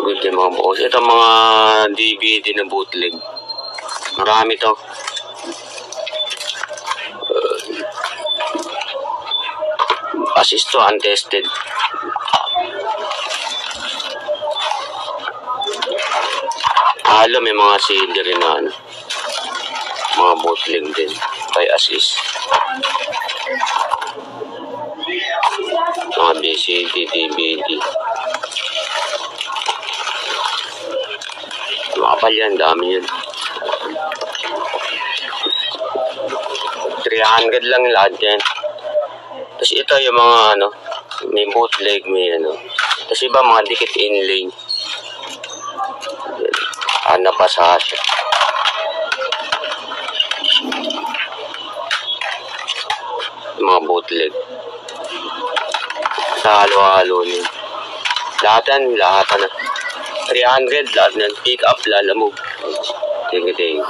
Good din mga boss. Ito mga DVD na bootleg. Marami to. Assist to untested. Halo may mga CD rin na ano. Mga bootleg din. By assist. Mga BCD, DVD. Makapal yan, dami yan. 300 lang lahat yan. Tapos ito yung mga ano, may bootleg, may ano. Tapos iba mga dikit inlay. Napasa siya. Mga bootleg. Sa halo-halo niya. Lahat na. 300 lahat na. Pick up, lalamog. Tingin.